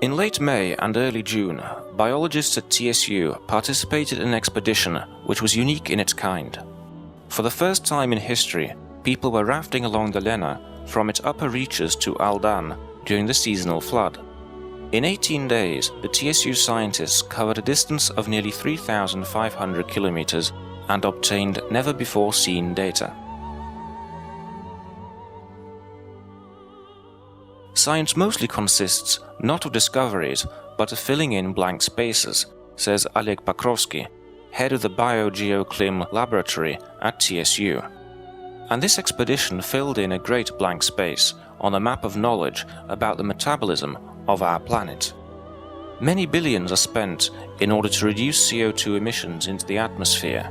In late May and early June, biologists at TSU participated in an expedition which was unique in its kind. For the first time in history, people were rafting along the Lena from its upper reaches to Aldan during the seasonal flood. In 18 days, the TSU scientists covered a distance of nearly 3,500 kilometers and obtained never-before-seen data. Science mostly consists not of discoveries, but of filling in blank spaces, says Oleg Pokrovsky, head of the BioGeoClim laboratory at TSU. And this expedition filled in a great blank space on a map of knowledge about the metabolism of our planet. Many billions are spent in order to reduce CO2 emissions into the atmosphere,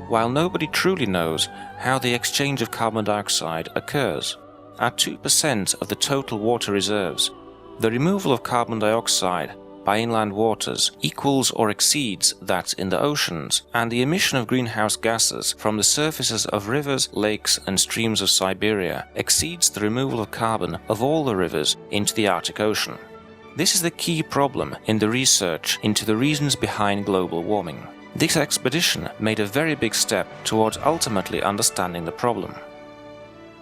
while nobody truly knows how the exchange of carbon dioxide occurs. At 2% of the total water reserves, the removal of carbon dioxide by inland waters equals or exceeds that in the oceans, and the emission of greenhouse gases from the surfaces of rivers, lakes and streams of Siberia exceeds the removal of carbon of all the rivers into the Arctic Ocean. This is the key problem in the research into the reasons behind global warming. This expedition made a very big step towards ultimately understanding the problem.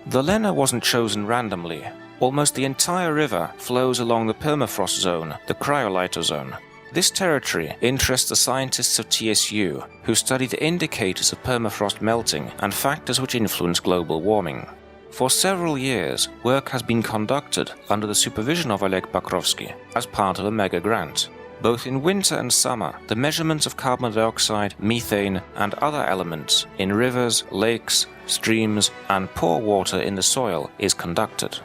The Lena wasn't chosen randomly. Almost the entire river flows along the permafrost zone, the cryolithozone. This territory interests the scientists of TSU, who study the indicators of permafrost melting and factors which influence global warming. For several years, work has been conducted under the supervision of Oleg Pokrovsky as part of a mega grant. Both in winter and summer, the measurements of carbon dioxide, methane and other elements in rivers, lakes, streams and pore water in the soil is conducted.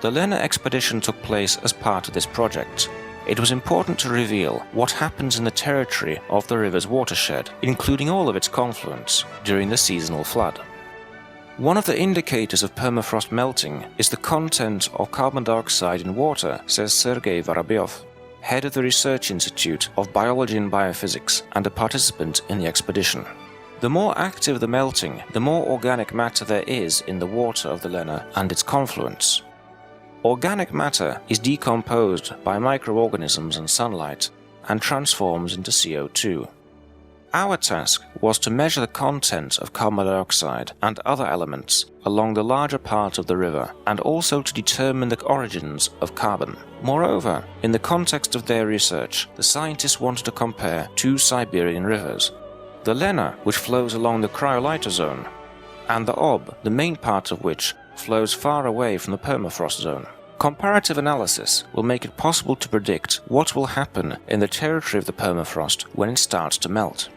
The Lena expedition took place as part of this project. It was important to reveal what happens in the territory of the river's watershed, including all of its confluents, during the seasonal flood. One of the indicators of permafrost melting is the content of carbon dioxide in water, says Sergei Vorobyov, head of the Research Institute of Biology and Biophysics and a participant in the expedition. The more active the melting, the more organic matter there is in the water of the Lena and its confluents. Organic matter is decomposed by microorganisms and sunlight and transforms into CO2. Our task was to measure the content of carbon dioxide and other elements along the larger part of the river and also to determine the origins of carbon. Moreover, in the context of their research, the scientists wanted to compare two Siberian rivers, the Lena, which flows along the cryolithozone, and the Ob, the main part of which flows far away from the permafrost zone. Comparative analysis will make it possible to predict what will happen in the territory of the permafrost when it starts to melt.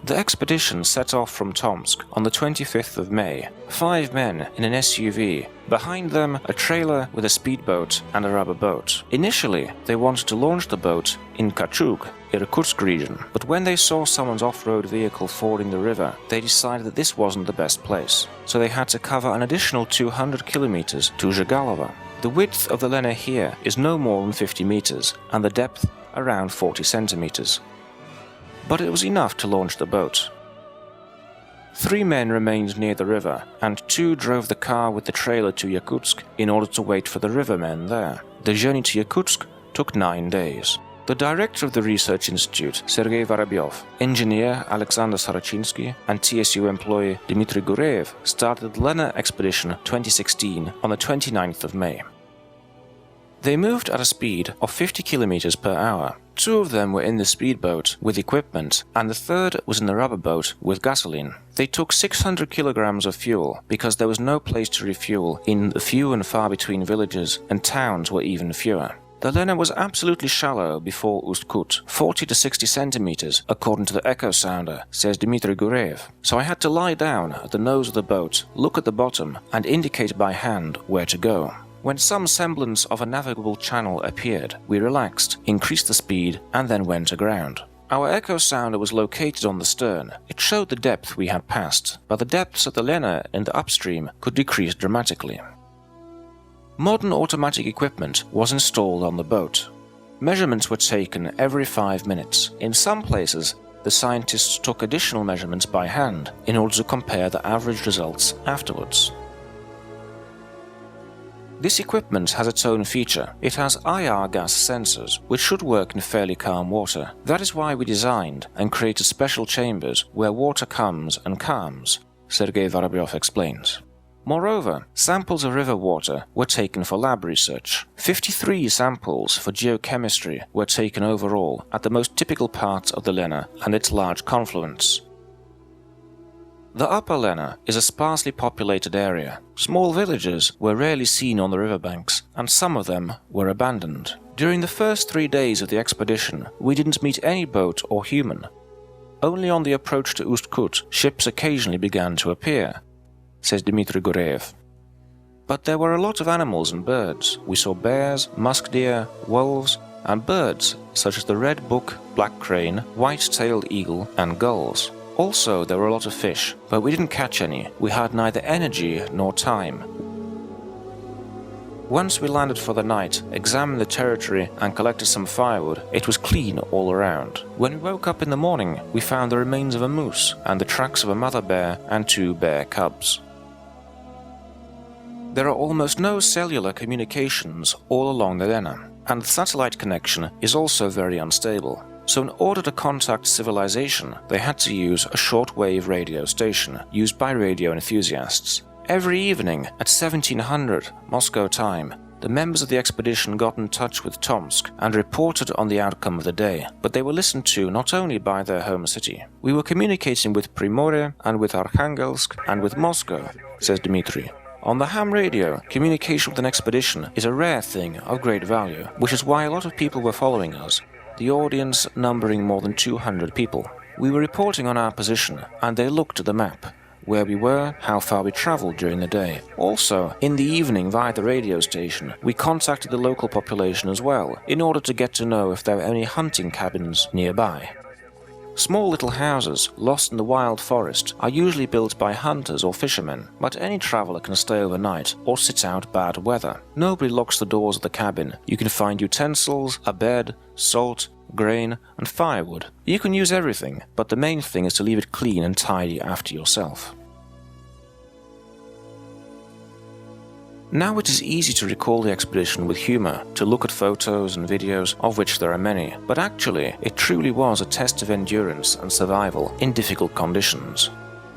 The expedition set off from Tomsk on the 25th of May, 5 men in an SUV, behind them a trailer with a speedboat and a rubber boat. Initially, they wanted to launch the boat in Yakutsk, Yakutsk region, but when they saw someone's off-road vehicle fording the river, they decided that this wasn't the best place, so they had to cover an additional 200 kilometers to Zhigalova. The width of the Lena here is no more than 50 meters, and the depth around 40 centimeters. But it was enough to launch the boat. 3 men remained near the river, and 2 drove the car with the trailer to Yakutsk in order to wait for the rivermen there. The journey to Yakutsk took 9 days. The director of the research institute, Sergei Vorobyov, engineer Alexander Sorochinsky, and TSU employee Dmitry Gurev started the Lena expedition 2016 on the 29th of May. They moved at a speed of 50 kilometers per hour. 2 of them were in the speedboat with equipment, and the 3rd was in the rubber boat with gasoline. They took 600 kilograms of fuel because there was no place to refuel in the few and far between villages, and towns were even fewer. The Lena was absolutely shallow before Ust-Kut, 40 to 60 centimeters, according to the echo sounder, says Dmitry Gurev. So I had to lie down at the nose of the boat, look at the bottom, and indicate by hand where to go. When some semblance of a navigable channel appeared, we relaxed, increased the speed, and then went aground. Our echo sounder was located on the stern. It showed the depth we had passed, but the depths of the Lena in the upstream could decrease dramatically. Modern automatic equipment was installed on the boat. Measurements were taken every 5 minutes. In some places, the scientists took additional measurements by hand in order to compare the average results afterwards. This equipment has its own feature. It has IR gas sensors, which should work in fairly calm water. That is why we designed and created special chambers where water comes and calms, Sergei Vorobyov explains. Moreover, samples of river water were taken for lab research. 53 samples for geochemistry were taken overall at the most typical parts of the Lena and its large confluents. The upper Lena is a sparsely populated area. Small villages were rarely seen on the riverbanks, and some of them were abandoned. During the first 3 days of the expedition, we didn't meet any boat or human. Only on the approach to Ust-Kut, ships occasionally began to appear, says Dmitry Gureyev. But there were a lot of animals and birds. We saw bears, musk deer, wolves, and birds such as the red book, black crane, white-tailed eagle, and gulls. Also, there were a lot of fish, but we didn't catch any. We had neither energy nor time. Once we landed for the night, examined the territory, and collected some firewood, it was clean all around. When we woke up in the morning, we found the remains of a moose and the tracks of a mother bear and 2 bear cubs. There are almost no cellular communications all along the Lena, and the satellite connection is also very unstable. So in order to contact civilization, they had to use a shortwave radio station used by radio enthusiasts. Every evening at 1700 Moscow time, the members of the expedition got in touch with Tomsk and reported on the outcome of the day, but they were listened to not only by their home city. We were communicating with Primorye and with Arkhangelsk and with Moscow, says Dmitry. On the ham radio, communication with an expedition is a rare thing of great value, which is why a lot of people were following us, the audience numbering more than 200 people. We were reporting on our position, and they looked at the map, where we were, how far we traveled during the day. Also, in the evening via the radio station, we contacted the local population as well, in order to get to know if there were any hunting cabins nearby. Small little houses, lost in the wild forest, are usually built by hunters or fishermen, but any traveler can stay overnight or sit out bad weather. Nobody locks the doors of the cabin. You can find utensils, a bed, salt, grain, and firewood. You can use everything, but the main thing is to leave it clean and tidy after yourself. Now it is easy to recall the expedition with humor, to look at photos and videos, of which there are many, but actually it truly was a test of endurance and survival in difficult conditions.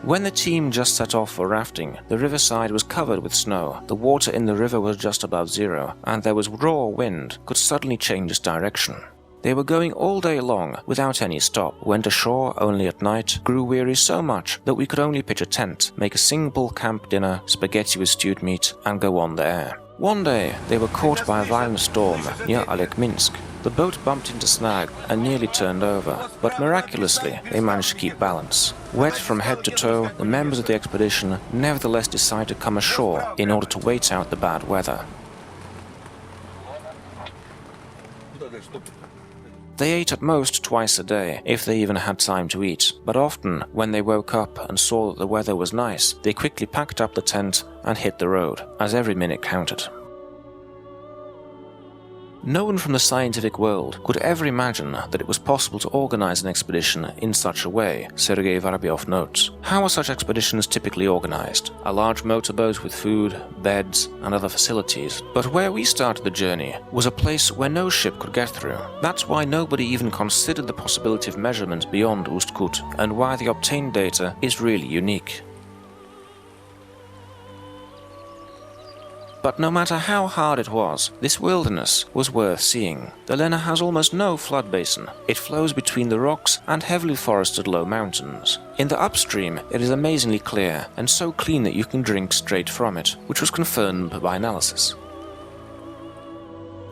When the team just set off for rafting, the riverside was covered with snow, the water in the river was just above zero, and there was raw wind could suddenly change its direction. They were going all day long without any stop, went ashore only at night, grew weary so much that we could only pitch a tent, make a simple camp dinner, spaghetti with stewed meat, and go on the air. One day they were caught by a violent storm near Yakutsk. The boat bumped into snag and nearly turned over, but miraculously they managed to keep balance. Wet from head to toe, the members of the expedition nevertheless decided to come ashore in order to wait out the bad weather. They ate at most twice a day, if they even had time to eat, but often, when they woke up and saw that the weather was nice, they quickly packed up the tent and hit the road, as every minute counted. No one from the scientific world could ever imagine that it was possible to organize an expedition in such a way, Sergei Vorobyov notes. How are such expeditions typically organized? A large motorboat with food, beds, and other facilities. But where we started the journey was a place where no ship could get through. That's why nobody even considered the possibility of measurement beyond Ust-Kut, and why the obtained data is really unique. But no matter how hard it was, this wilderness was worth seeing. The Lena has almost no flood basin. It flows between the rocks and heavily forested low mountains. In the upstream, it is amazingly clear, and so clean that you can drink straight from it, which was confirmed by analysis.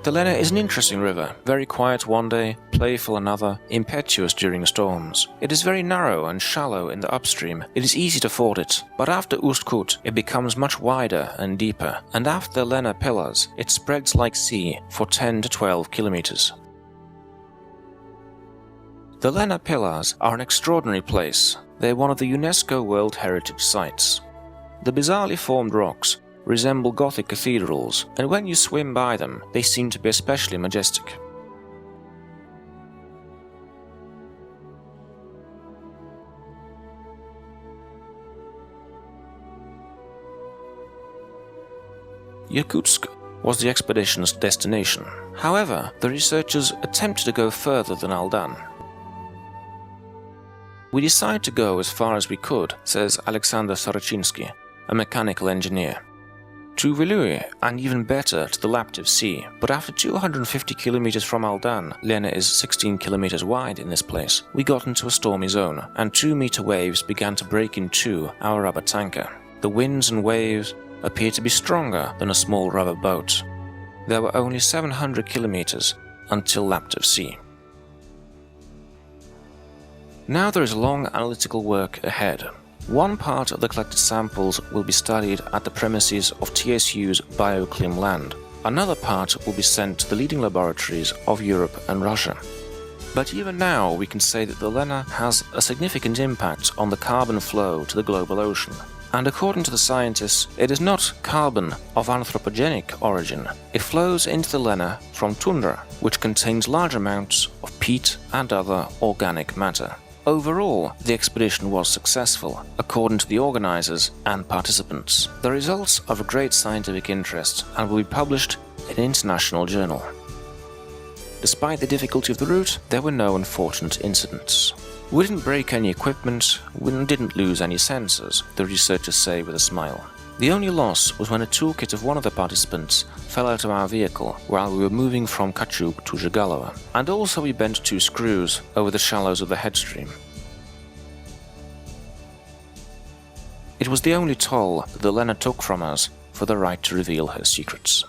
The Lena is an interesting river, very quiet one day, playful another, impetuous during storms. It is very narrow and shallow in the upstream. It is easy to ford it, but after Ust-Kut it becomes much wider and deeper, and after the Lenna Pillars it spreads like sea for 10 to 12 kilometers. The Lenna Pillars are an extraordinary place. They are one of the UNESCO World Heritage Sites. The bizarrely formed rocks resemble Gothic cathedrals, and when you swim by them, they seem to be especially majestic. Yakutsk was the expedition's destination. However, the researchers attempted to go further than Aldan. "We decided to go as far as we could," says Alexander Sorochinsky, a mechanical engineer. "To Vilui, and even better to the Laptev Sea, but after 250 kilometers from Aldan, Lena is 16 kilometers wide in this place, we got into a stormy zone, and 2-meter waves began to break in two our rubber tanker. The winds and waves appeared to be stronger than a small rubber boat. There were only 700 kilometers until Laptev Sea." Now there is long analytical work ahead. One part of the collected samples will be studied at the premises of TSU's BioClim land. Another part will be sent to the leading laboratories of Europe and Russia. But even now we can say that the Lena has a significant impact on the carbon flow to the global ocean. And according to the scientists, it is not carbon of anthropogenic origin. It flows into the Lena from tundra, which contains large amounts of peat and other organic matter. Overall, the expedition was successful, according to the organizers and participants. The results are of great scientific interest and will be published in an international journal. Despite the difficulty of the route, there were no unfortunate incidents. "We didn't break any equipment, we didn't lose any sensors," the researchers say with a smile. The only loss was when a toolkit of one of the participants fell out of our vehicle while we were moving from Kachuk to Zhigalova, and also we bent 2 screws over the shallows of the headstream. It was the only toll that the Lena took from us for the right to reveal her secrets.